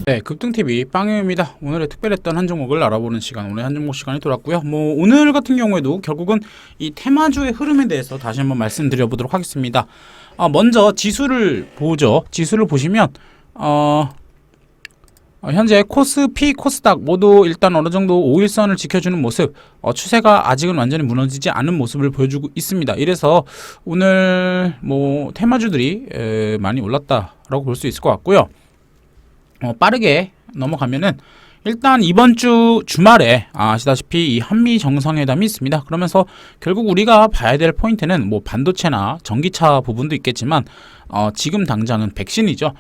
네, 급등TV 빵유입니다. 오늘의 특별했던 한 종목을 알아보는 시간, 오늘 한 종목 시간이 돌았고요. 오늘 같은 경우에도 결국은 이 테마주의 흐름에 대해서 다시 한번 말씀드려보도록 하겠습니다. 먼저 지수를 보죠. 지수를 보시면 현재 코스피, 코스닥 모두 일단 어느 정도 5일선을 지켜주는 모습, 추세가 아직은 완전히 무너지지 않은 모습을 보여주고 있습니다. 이래서 오늘 테마주들이 많이 올랐다라고 볼 수 있을 것 같고요. 빠르게 넘어가면은 일단 이번 주 주말에 아시다시피 이 한미 정상회담이 있습니다. 그러면서 결국 우리가 봐야 될 포인트는 반도체나 전기차 부분도 있겠지만 지금 당장은 백신이죠.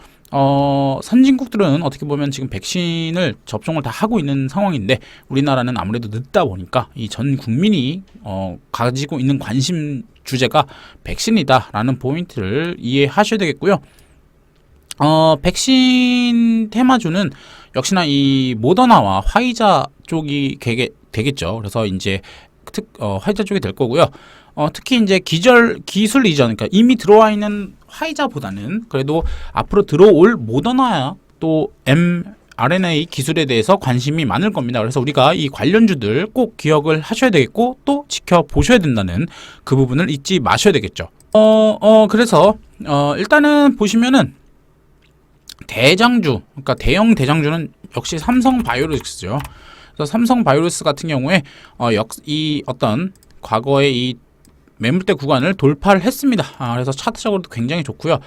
선진국들은 어떻게 보면 지금 백신을 접종을 다 하고 있는 상황인데 우리나라는 아무래도 늦다 보니까 이 전 국민이 가지고 있는 관심 주제가 백신이다라는 포인트를 이해하셔야 되겠고요. 백신 테마주는 역시나 이 모더나와 화이자 쪽이 되겠죠. 그래서 이제 화이자 쪽이 될 거고요. 특히 이제 기술 이전, 그러니까 이미 들어와 있는 화이자보다는 그래도 앞으로 들어올 모더나 또 mRNA 기술에 대해서 관심이 많을 겁니다. 그래서 우리가 이 관련주들 꼭 기억을 하셔야 되겠고 또 지켜보셔야 된다는 그 부분을 잊지 마셔야 되겠죠. 그래서 일단은 보시면은 대장주, 그러니까 대형 대장주는 역시 삼성바이오로직스죠. 그래서 삼성바이오로직스 같은 경우에 이 어떤 과거의 이 매물대 구간을 돌파를 했습니다. 그래서 차트적으로도 굉장히 좋고요.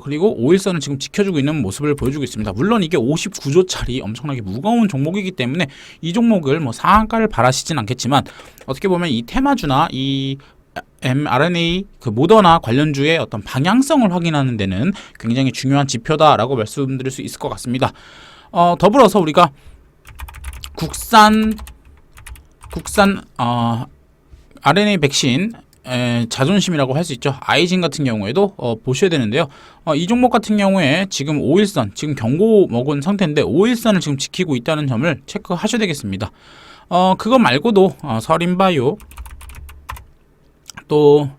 그리고 5일선을 지금 지켜주고 있는 모습을 보여주고 있습니다. 물론 이게 59조짜리 엄청나게 무거운 종목이기 때문에 이 종목을 상한가를 바라시진 않겠지만 어떻게 보면 이 테마주나 이 mRNA 그 모더나 관련주의 어떤 방향성을 확인하는 데는 굉장히 중요한 지표다라고 말씀드릴 수 있을 것 같습니다. 더불어서 우리가 국산 RNA 백신 자존심이라고 할 수 있죠. 아이진 같은 경우에도 보셔야 되는데요. 이 종목 같은 경우에 지금 5일선, 지금 경고 먹은 상태인데 5일선을 지금 지키고 있다는 점을 체크하셔야 되겠습니다. 그거 말고도 서린바이오, 또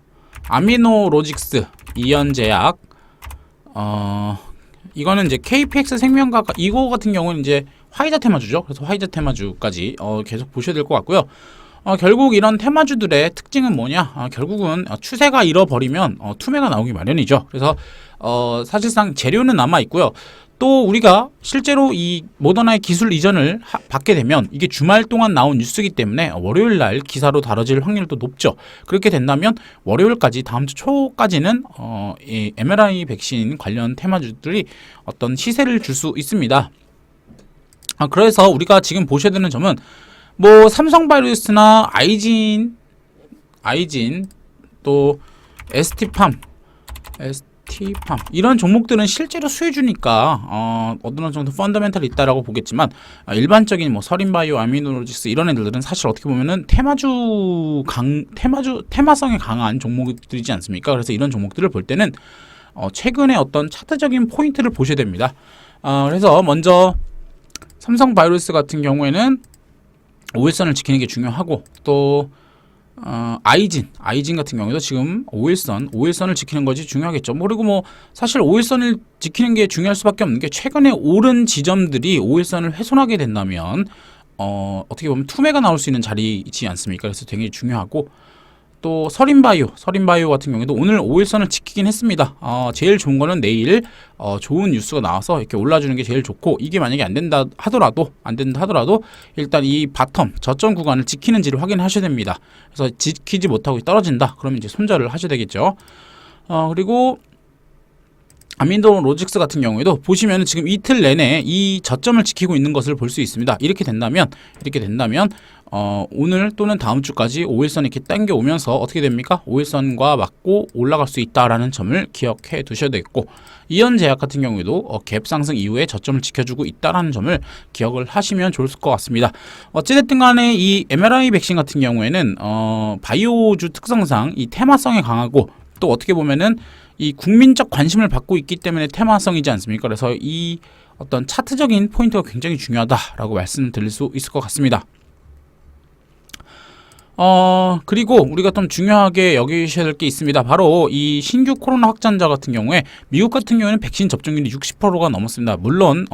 아미노로직스, 이연제약, 이거는 이제 KPX 생명과 이거 같은 경우는 이제 화이자 테마주죠. 그래서 화이자 테마주까지 계속 보셔야 될 것 같고요. 결국 이런 테마주들의 특징은 뭐냐? 결국은 추세가 잃어버리면 투매가 나오기 마련이죠. 그래서 사실상 재료는 남아 있고요. 또 우리가 실제로 이 모더나의 기술 이전을 받게 되면 이게 주말 동안 나온 뉴스이기 때문에 월요일 날 기사로 다뤄질 확률도 높죠. 그렇게 된다면 월요일까지 다음 주 초까지는 이 mRNA 백신 관련 테마주들이 어떤 시세를 줄 수 있습니다. 그래서 우리가 지금 보셔야 되는 점은 삼성바이오로직스나 아이진 또 ST팜 이런 종목들은 실제로 수혜주니까 어느 정도 펀더멘탈이 있다라고 보겠지만 일반적인 서린바이오, 아미노로직스 이런 애들은 사실 어떻게 보면은 테마성이 강한 종목들이지 않습니까? 그래서 이런 종목들을 볼 때는 최근에 어떤 차트적인 포인트를 보셔야 됩니다. 그래서 먼저 삼성바이오로직스 같은 경우에는 5일선을 지키는 게 중요하고 또 아이진 같은 경우도 지금 5일선을 지키는 것이 중요하겠죠. 그리고 사실 5일선을 지키는 게 중요할 수밖에 없는 게 최근에 오른 지점들이 5일선을 훼손하게 된다면 어떻게 보면 투매가 나올 수 있는 자리이지 않습니까? 그래서 되게 중요하고 또 서린바이오 같은 경우에도 오늘 5일선을 지키긴 했습니다. 제일 좋은 거는 내일 좋은 뉴스가 나와서 이렇게 올라주는 게 제일 좋고 이게 만약에 안 된다 하더라도 일단 이 바텀 저점 구간을 지키는지를 확인하셔야 됩니다. 그래서 지키지 못하고 떨어진다 그러면 이제 손절을 하셔야 되겠죠. 그리고 아미노로직스 같은 경우에도 보시면 지금 이틀 내내 이 저점을 지키고 있는 것을 볼 수 있습니다. 이렇게 된다면 오늘 또는 다음 주까지 5일선 이렇게 당겨 오면서 어떻게 됩니까? 5일선과 맞고 올라갈 수 있다라는 점을 기억해 두셔야 되겠고 이연제약 같은 경우에도 갭 상승 이후에 저점을 지켜주고 있다라는 점을 기억을 하시면 좋을 것 같습니다. 어찌됐든 간에 이 mRNA 백신 같은 경우에는 바이오주 특성상 이 테마성이 강하고 또 어떻게 보면은 이 국민적 관심을 받고 있기 때문에 테마성이지 않습니까? 그래서 이 어떤 차트적인 포인트가 굉장히 중요하다라고 말씀드릴 수 있을 것 같습니다. 그리고 우리가 좀 중요하게 여기셔야 될 게 있습니다. 바로 이 신규 코로나 확진자 같은 경우에 미국 같은 경우에는 백신 접종률이 60%가 넘었습니다. 물론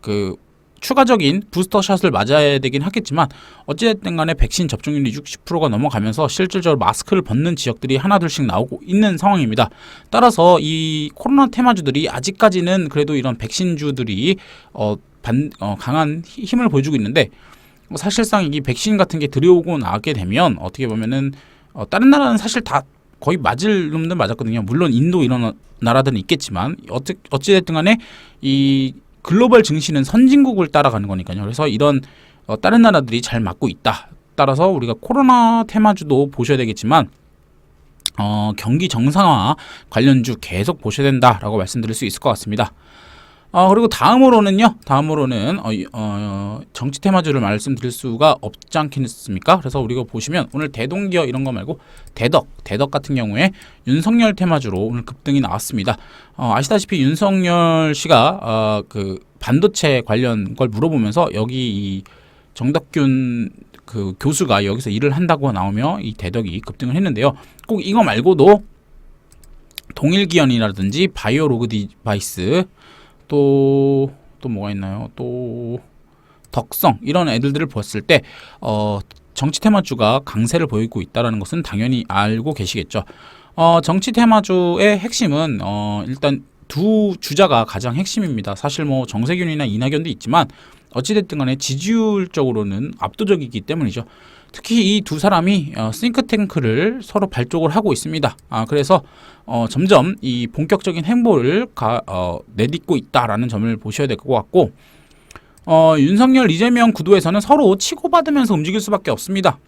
그 추가적인 부스터샷을 맞아야 되긴 하겠지만 어찌됐든 간에 백신 접종률이 60%가 넘어가면서 실질적으로 마스크를 벗는 지역들이 하나둘씩 나오고 있는 상황입니다. 따라서 이 코로나 테마주들이 아직까지는 그래도 이런 백신주들이 강한 힘을 보여주고 있는데, 사실상 이 백신 같은 게 들여오고 나게 되면 어떻게 보면은 다른 나라는 사실 다 거의 맞을 놈들 맞았거든요. 물론 인도 이런 나라들은 있겠지만 어찌됐든 간에 이 글로벌 증시는 선진국을 따라가는 거니까요. 그래서 이런 다른 나라들이 잘 맞고 있다. 따라서 우리가 코로나 테마주도 보셔야 되겠지만 경기 정상화 관련주 계속 보셔야 된다라고 말씀드릴 수 있을 것 같습니다. 그리고 다음으로는 정치 테마주를 말씀드릴 수가 없지 않겠습니까? 그래서 우리가 보시면 오늘 대동기업 이런 거 말고 대덕 같은 경우에 윤석열 테마주로 오늘 급등이 나왔습니다. 아시다시피 윤석열 씨가 그 반도체 관련 걸 물어보면서 여기 이 정덕균 그 교수가 여기서 일을 한다고 나오며 이 대덕이 급등을 했는데요. 꼭 이거 말고도 동일기현이라든지 바이오로그 디바이스, 또 뭐가 있나요? 또 덕성 이런 애들을 봤을 때 정치 테마주가 강세를 보이고 있다는 것은 당연히 알고 계시겠죠. 정치 테마주의 핵심은 일단 두 주자가 가장 핵심입니다. 사실 뭐 정세균이나 이낙연도 있지만 어찌됐든 간에 지지율적으로는 압도적이기 때문이죠. 특히 이 두 사람이 싱크탱크를 서로 발족을 하고 있습니다. 그래서 점점 이 본격적인 행보를 내딛고 있다라는 점을 보셔야 될 것 같고, 윤석열, 이재명 구도에서는 서로 치고받으면서 움직일 수밖에 없습니다.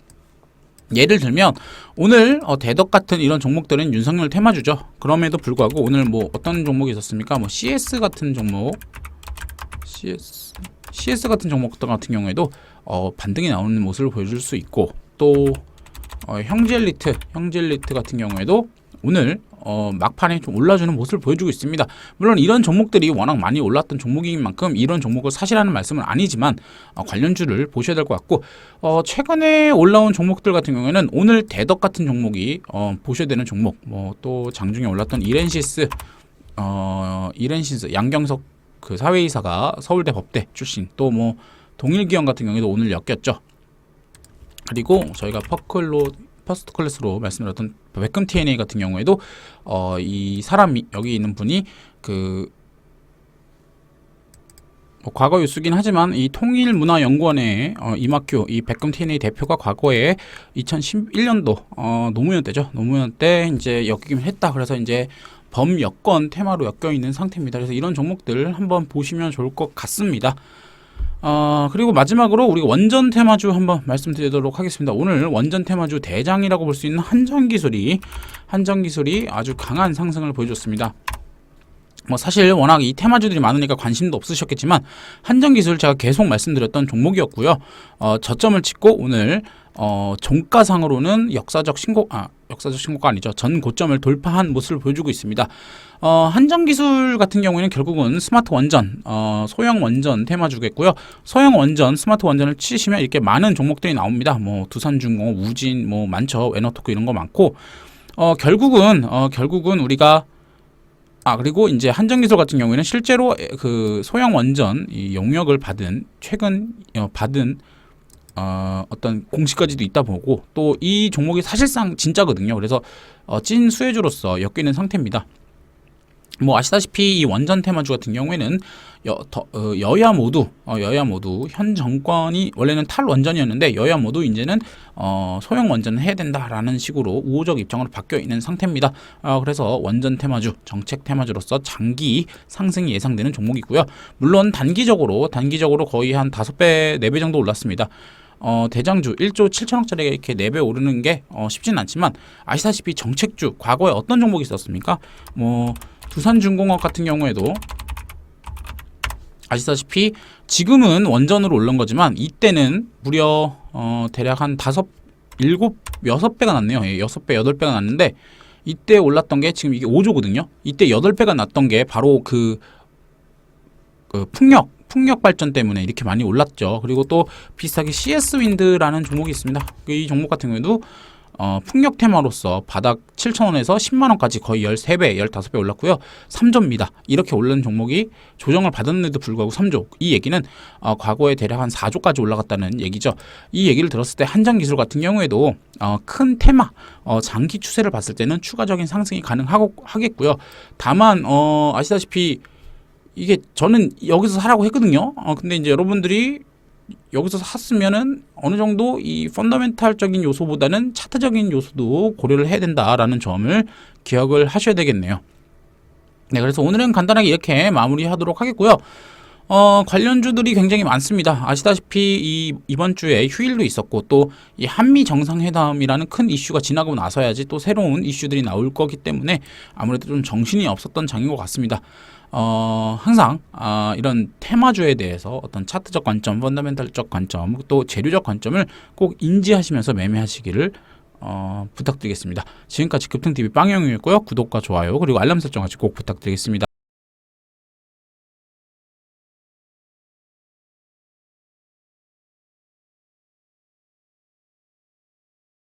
예를 들면 오늘 대덕 같은 이런 종목들은 윤석열 테마주죠. 그럼에도 불구하고 오늘 뭐 어떤 종목이 있었습니까? 뭐 CS 같은 종목, CS 같은 종목들 같은 경우에도 반등이 나오는 모습을 보여줄 수 있고, 또 형제엘리트 같은 경우에도 오늘 막판에 좀 올라주는 모습을 보여주고 있습니다. 물론 이런 종목들이 워낙 많이 올랐던 종목인 만큼 이런 종목을 사시라는 말씀은 아니지만 관련주를 보셔야 될 것 같고, 최근에 올라온 종목들 같은 경우에는 오늘 대덕 같은 종목이 보셔야 되는 종목, 뭐 또 장중에 올랐던 이렌시스 양경석 그 사회이사가 서울대 법대 출신, 또 뭐 동일기업 같은 경우에도 오늘 엮였죠. 그리고 저희가 퍼스트 클래스로 말씀드렸던 백금 TNA 같은 경우에도 이 사람이 여기 있는 분이 과거 뉴스긴 하지만 이 통일문화연구원의 이마큐 이 백금 TNA 대표가 과거에 2011년도 노무현 때죠. 노무현 때 이제 엮이긴 했다. 그래서 이제 범여권 테마로 엮여 있는 상태입니다. 그래서 이런 종목들 한번 보시면 좋을 것 같습니다. 그리고 마지막으로 우리가 원전 테마주 한번 말씀드리도록 하겠습니다. 오늘 원전 테마주 대장이라고 볼 수 있는 한전기술이 아주 강한 상승을 보여줬습니다. 뭐 사실 워낙 이 테마주들이 많으니까 관심도 없으셨겠지만 한전기술 제가 계속 말씀드렸던 종목이었고요. 저점을 찍고 오늘 종가상으로는 역사적 신고가 아니죠. 전 고점을 돌파한 모습을 보여주고 있습니다. 한전기술 같은 경우에는 결국은 스마트 원전, 소형 원전 테마주겠고요. 소형 원전, 스마트 원전을 치시면 이렇게 많은 종목들이 나옵니다. 뭐 두산중공업, 우진, 뭐 많죠. 에너토크 이런 거 많고, 결국은 우리가 그리고 이제 한전기술 같은 경우에는 실제로 그 소형 원전 이 용역을 최근 받은 어떤 공시까지도 있다 보고, 또 이 종목이 사실상 진짜거든요. 그래서 찐 수혜주로서 엮이는 상태입니다. 뭐 아시다시피 이 원전 테마주 같은 경우에는 여야 모두 현 정권이 원래는 탈원전이었는데 여야 모두 이제는 소형 원전을 해야 된다라는 식으로 우호적 입장으로 바뀌어 있는 상태입니다. 그래서 원전 테마주, 정책 테마주로서 장기 상승이 예상되는 종목이고요. 물론 단기적으로 거의 한 5배, 4배 정도 올랐습니다. 대장주 1조 7천억짜리가 이렇게 4배 오르는 게 쉽진 않지만, 아시다시피 정책주 과거에 어떤 종목이 있었습니까? 뭐 두산중공업 같은 경우에도 아시다시피 지금은 원전으로 오른 거지만 이때는 무려 대략 한 6배가 났네요. 6배, 8배가 났는데 이때 올랐던 게 지금 이게 5조거든요. 이때 8배가 났던 게 바로 그 풍력 발전 때문에 이렇게 많이 올랐죠. 그리고 또 비슷하게 CS 윈드라는 종목이 있습니다. 이 종목 같은 경우에도 풍력 테마로서 바닥 7,000원에서 10만원까지 거의 13배, 15배 올랐고요. 3조입니다. 이렇게 오른 종목이 조정을 받았는데도 불구하고 3조. 이 얘기는 과거에 대략 한 4조까지 올라갔다는 얘기죠. 이 얘기를 들었을 때 한정기술 같은 경우에도 큰 테마, 장기 추세를 봤을 때는 추가적인 상승이 가능하겠고요. 다만 아시다시피 이게 저는 여기서 사라고 했거든요. 근데 이제 여러분들이 여기서 샀으면은 어느 정도 이 펀더멘탈적인 요소보다는 차트적인 요소도 고려를 해야 된다라는 점을 기억을 하셔야 되겠네요. 네, 그래서 오늘은 간단하게 이렇게 마무리하도록 하겠고요. 관련주들이 굉장히 많습니다. 아시다시피 이번 주에 휴일도 있었고 또 이 한미 정상회담이라는 큰 이슈가 지나고 나서야지 또 새로운 이슈들이 나올 거기 때문에 아무래도 좀 정신이 없었던 장인 것 같습니다. 항상 이런 테마주에 대해서 어떤 차트적 관점, 펀더멘탈적 관점, 또 재료적 관점을 꼭 인지하시면서 매매하시기를 부탁드리겠습니다. 지금까지 급등TV 빵영이었고요. 구독과 좋아요 그리고 알람 설정까지 꼭 부탁드리겠습니다.